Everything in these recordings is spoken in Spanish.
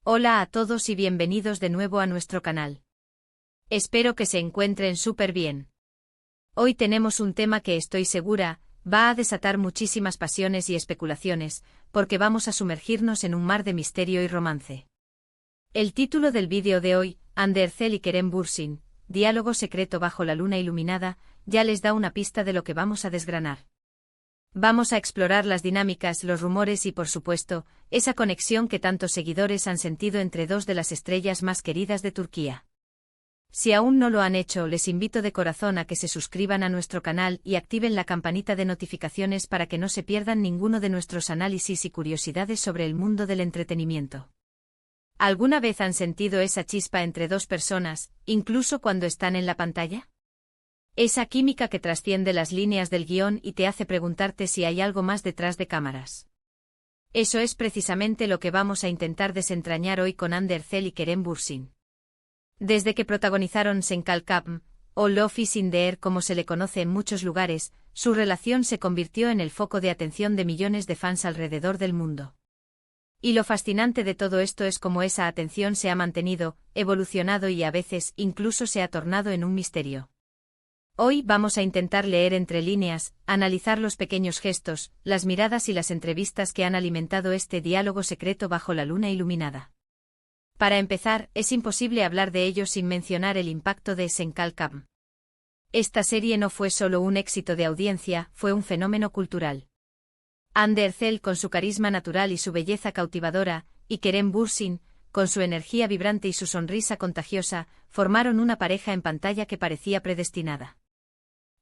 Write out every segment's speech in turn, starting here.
Hola a todos y bienvenidos de nuevo a nuestro canal. Espero que se encuentren súper bien. Hoy tenemos un tema que estoy segura va a desatar muchísimas pasiones y especulaciones, porque vamos a sumergirnos en un mar de misterio y romance. El título del vídeo de hoy, Hande Erçel y Kerem Bürsin, diálogo secreto bajo la luna iluminada, ya les da una pista de lo que vamos a desgranar. Vamos a explorar las dinámicas, los rumores y, por supuesto, esa conexión que tantos seguidores han sentido entre dos de las estrellas más queridas de Turquía. Si aún no lo han hecho, les invito de corazón a que se suscriban a nuestro canal y activen la campanita de notificaciones para que no se pierdan ninguno de nuestros análisis y curiosidades sobre el mundo del entretenimiento. ¿Alguna vez han sentido esa chispa entre dos personas, incluso cuando están en la pantalla? Esa química que trasciende las líneas del guión y te hace preguntarte si hay algo más detrás de cámaras. Eso es precisamente lo que vamos a intentar desentrañar hoy con Hande Erçel y Kerem Bürsin. Desde que protagonizaron Sen Kalkam, o Love is in the Air como se le conoce en muchos lugares, su relación se convirtió en el foco de atención de millones de fans alrededor del mundo. Y lo fascinante de todo esto es cómo esa atención se ha mantenido, evolucionado y a veces incluso se ha tornado en un misterio. Hoy vamos a intentar leer entre líneas, analizar los pequeños gestos, las miradas y las entrevistas que han alimentado este diálogo secreto bajo la luna iluminada. Para empezar, es imposible hablar de ello sin mencionar el impacto de Sen Kalkam. Esta serie no fue solo un éxito de audiencia, fue un fenómeno cultural. Hande Erçel con su carisma natural y su belleza cautivadora, y Kerem Bürsin, con su energía vibrante y su sonrisa contagiosa, formaron una pareja en pantalla que parecía predestinada.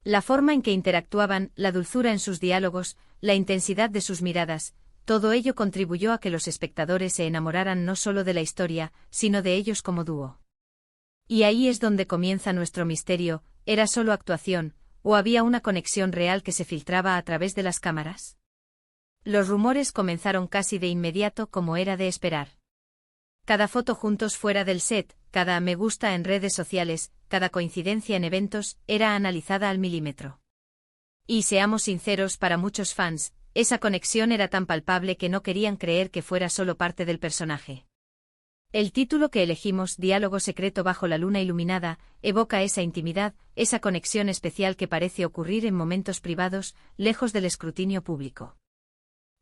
La forma en que interactuaban, la dulzura en sus diálogos, la intensidad de sus miradas, todo ello contribuyó a que los espectadores se enamoraran no solo de la historia, sino de ellos como dúo. Y ahí es donde comienza nuestro misterio, ¿era solo actuación, o había una conexión real que se filtraba a través de las cámaras? Los rumores comenzaron casi de inmediato como era de esperar. Cada foto juntos fuera del set, cada me gusta en redes sociales, cada coincidencia en eventos, era analizada al milímetro. Y seamos sinceros, para muchos fans, esa conexión era tan palpable que no querían creer que fuera solo parte del personaje. El título que elegimos, Diálogo secreto bajo la luna iluminada, evoca esa intimidad, esa conexión especial que parece ocurrir en momentos privados, lejos del escrutinio público.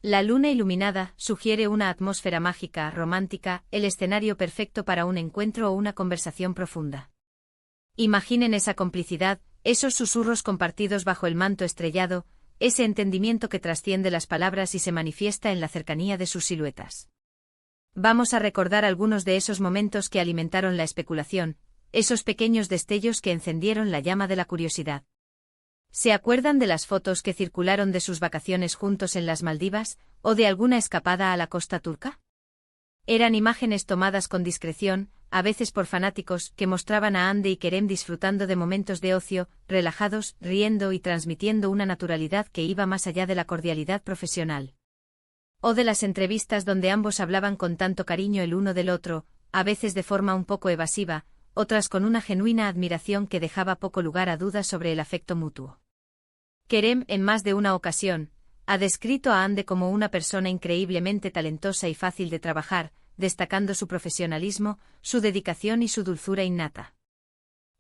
La luna iluminada sugiere una atmósfera mágica, romántica, el escenario perfecto para un encuentro o una conversación profunda. Imaginen esa complicidad, esos susurros compartidos bajo el manto estrellado, ese entendimiento que trasciende las palabras y se manifiesta en la cercanía de sus siluetas. Vamos a recordar algunos de esos momentos que alimentaron la especulación, esos pequeños destellos que encendieron la llama de la curiosidad. ¿Se acuerdan de las fotos que circularon de sus vacaciones juntos en las Maldivas, o de alguna escapada a la costa turca? Eran imágenes tomadas con discreción, a veces por fanáticos, que mostraban a Hande y Kerem disfrutando de momentos de ocio, relajados, riendo y transmitiendo una naturalidad que iba más allá de la cordialidad profesional. O de las entrevistas donde ambos hablaban con tanto cariño el uno del otro, a veces de forma un poco evasiva, otras con una genuina admiración que dejaba poco lugar a dudas sobre el afecto mutuo. Kerem, en más de una ocasión, ha descrito a Hande como una persona increíblemente talentosa y fácil de trabajar, destacando su profesionalismo, su dedicación y su dulzura innata.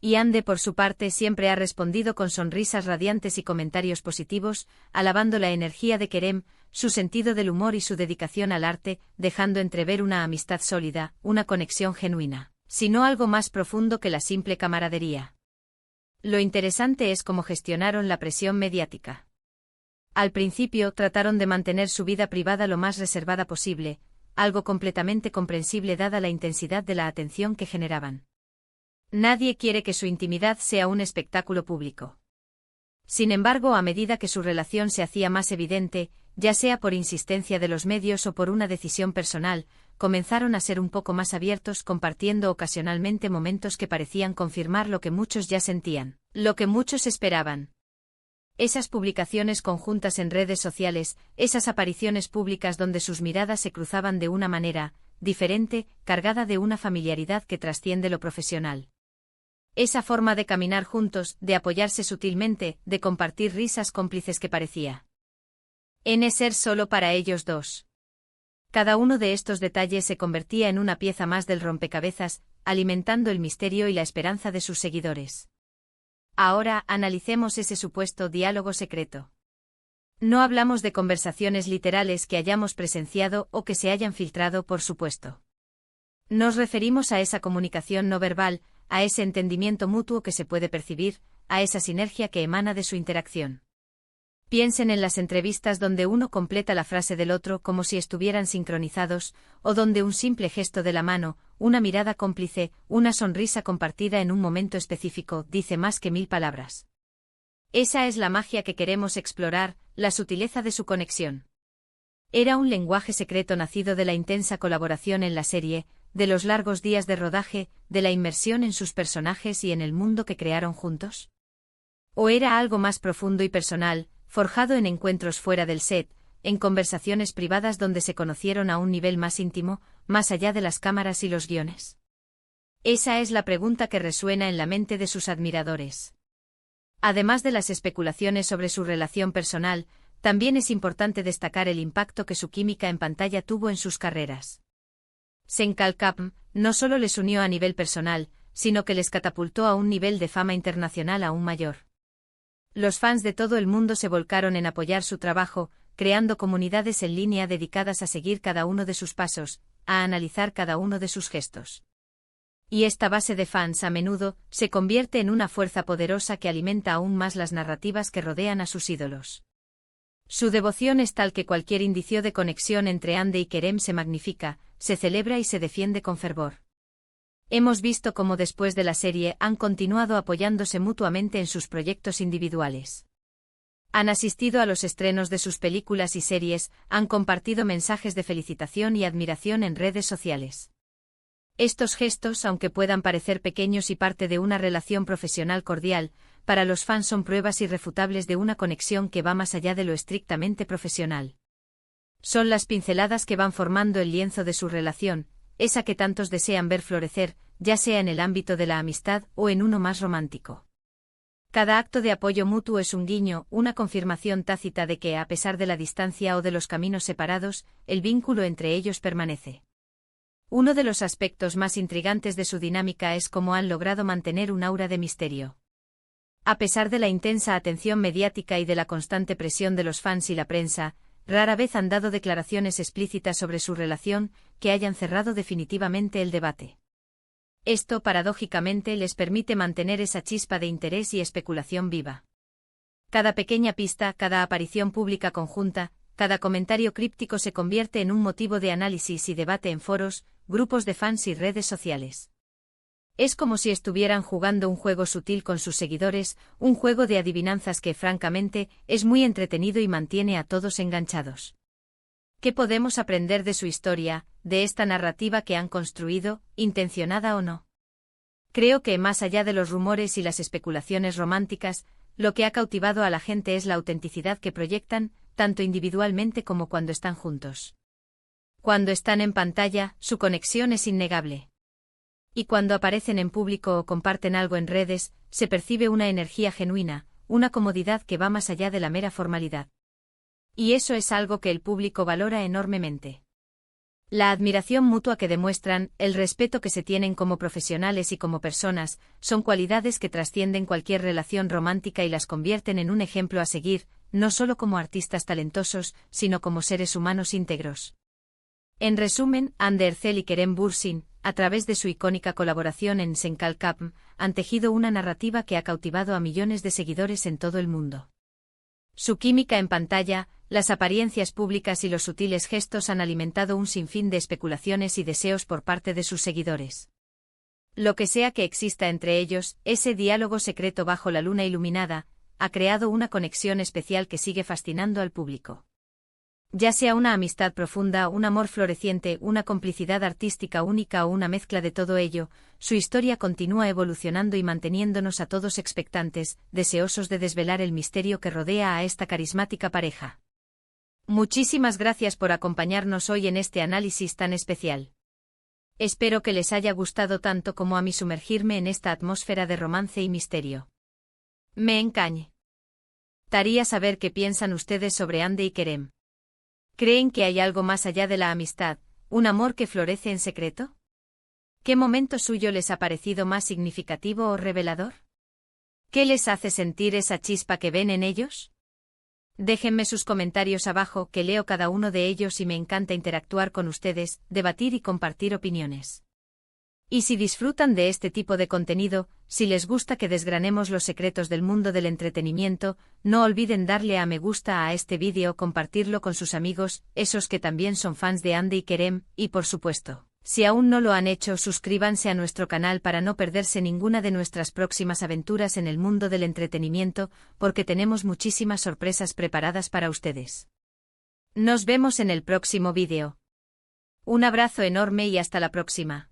Y Hande, por su parte, siempre ha respondido con sonrisas radiantes y comentarios positivos, alabando la energía de Kerem, su sentido del humor y su dedicación al arte, dejando entrever una amistad sólida, una conexión genuina, sino algo más profundo que la simple camaradería. Lo interesante es cómo gestionaron la presión mediática. Al principio trataron de mantener su vida privada lo más reservada posible, algo completamente comprensible dada la intensidad de la atención que generaban. Nadie quiere que su intimidad sea un espectáculo público. Sin embargo, a medida que su relación se hacía más evidente, ya sea por insistencia de los medios o por una decisión personal, comenzaron a ser un poco más abiertos, compartiendo ocasionalmente momentos que parecían confirmar lo que muchos ya sentían, lo que muchos esperaban. Esas publicaciones conjuntas en redes sociales, esas apariciones públicas donde sus miradas se cruzaban de una manera diferente, cargada de una familiaridad que trasciende lo profesional. Esa forma de caminar juntos, de apoyarse sutilmente, de compartir risas cómplices que parecía ser solo para ellos dos. Cada uno de estos detalles se convertía en una pieza más del rompecabezas, alimentando el misterio y la esperanza de sus seguidores. Ahora, analicemos ese supuesto diálogo secreto. No hablamos de conversaciones literales que hayamos presenciado o que se hayan filtrado, por supuesto. Nos referimos a esa comunicación no verbal, a ese entendimiento mutuo que se puede percibir, a esa sinergia que emana de su interacción. Piensen en las entrevistas donde uno completa la frase del otro como si estuvieran sincronizados, o donde un simple gesto de la mano, una mirada cómplice, una sonrisa compartida en un momento específico, dice más que 1000 palabras. Esa es la magia que queremos explorar, la sutileza de su conexión. Era un lenguaje secreto nacido de la intensa colaboración en la serie, de los largos días de rodaje, de la inmersión en sus personajes y en el mundo que crearon juntos. ¿O era algo más profundo y personal, forjado en encuentros fuera del set, en conversaciones privadas donde se conocieron a un nivel más íntimo, más allá de las cámaras y los guiones? Esa es la pregunta que resuena en la mente de sus admiradores. Además de las especulaciones sobre su relación personal, también es importante destacar el impacto que su química en pantalla tuvo en sus carreras. Senkalkapm no solo les unió a nivel personal, sino que les catapultó a un nivel de fama internacional aún mayor. Los fans de todo el mundo se volcaron en apoyar su trabajo, creando comunidades en línea dedicadas a seguir cada uno de sus pasos, a analizar cada uno de sus gestos. Y esta base de fans a menudo se convierte en una fuerza poderosa que alimenta aún más las narrativas que rodean a sus ídolos. Su devoción es tal que cualquier indicio de conexión entre Hande y Kerem se magnifica, se celebra y se defiende con fervor. Hemos visto cómo después de la serie han continuado apoyándose mutuamente en sus proyectos individuales. Han asistido a los estrenos de sus películas y series, han compartido mensajes de felicitación y admiración en redes sociales. Estos gestos, aunque puedan parecer pequeños y parte de una relación profesional cordial, para los fans son pruebas irrefutables de una conexión que va más allá de lo estrictamente profesional. Son las pinceladas que van formando el lienzo de su relación, esa que tantos desean ver florecer, ya sea en el ámbito de la amistad o en uno más romántico. Cada acto de apoyo mutuo es un guiño, una confirmación tácita de que, a pesar de la distancia o de los caminos separados, el vínculo entre ellos permanece. Uno de los aspectos más intrigantes de su dinámica es cómo han logrado mantener un aura de misterio. A pesar de la intensa atención mediática y de la constante presión de los fans y la prensa, rara vez han dado declaraciones explícitas sobre su relación que hayan cerrado definitivamente el debate. Esto, paradójicamente, les permite mantener esa chispa de interés y especulación viva. Cada pequeña pista, cada aparición pública conjunta, cada comentario críptico se convierte en un motivo de análisis y debate en foros, grupos de fans y redes sociales. Es como si estuvieran jugando un juego sutil con sus seguidores, un juego de adivinanzas que, francamente, es muy entretenido y mantiene a todos enganchados. ¿Qué podemos aprender de su historia, de esta narrativa que han construido, intencionada o no? Creo que, más allá de los rumores y las especulaciones románticas, lo que ha cautivado a la gente es la autenticidad que proyectan, tanto individualmente como cuando están juntos. Cuando están en pantalla, su conexión es innegable. Y cuando aparecen en público o comparten algo en redes, se percibe una energía genuina, una comodidad que va más allá de la mera formalidad. Y eso es algo que el público valora enormemente. La admiración mutua que demuestran, el respeto que se tienen como profesionales y como personas, son cualidades que trascienden cualquier relación romántica y las convierten en un ejemplo a seguir, no solo como artistas talentosos, sino como seres humanos íntegros. En resumen, Hande Erçel y Kerem Bürsin, a través de su icónica colaboración en Senkalkapm, han tejido una narrativa que ha cautivado a millones de seguidores en todo el mundo. Su química en pantalla, las apariencias públicas y los sutiles gestos han alimentado un sinfín de especulaciones y deseos por parte de sus seguidores. Lo que sea que exista entre ellos, ese diálogo secreto bajo la luna iluminada, ha creado una conexión especial que sigue fascinando al público. Ya sea una amistad profunda, un amor floreciente, una complicidad artística única o una mezcla de todo ello, su historia continúa evolucionando y manteniéndonos a todos expectantes, deseosos de desvelar el misterio que rodea a esta carismática pareja. Muchísimas gracias por acompañarnos hoy en este análisis tan especial. Espero que les haya gustado tanto como a mí sumergirme en esta atmósfera de romance y misterio. Me encantaría saber qué piensan ustedes sobre Hande y Kerem. ¿Creen que hay algo más allá de la amistad, un amor que florece en secreto? ¿Qué momento suyo les ha parecido más significativo o revelador? ¿Qué les hace sentir esa chispa que ven en ellos? Déjenme sus comentarios abajo, que leo cada uno de ellos y me encanta interactuar con ustedes, debatir y compartir opiniones. Y si disfrutan de este tipo de contenido, si les gusta que desgranemos los secretos del mundo del entretenimiento, no olviden darle a me gusta a este vídeo, compartirlo con sus amigos, esos que también son fans de Andy y Kerem, y por supuesto, si aún no lo han hecho, suscríbanse a nuestro canal para no perderse ninguna de nuestras próximas aventuras en el mundo del entretenimiento, porque tenemos muchísimas sorpresas preparadas para ustedes. Nos vemos en el próximo vídeo. Un abrazo enorme y hasta la próxima.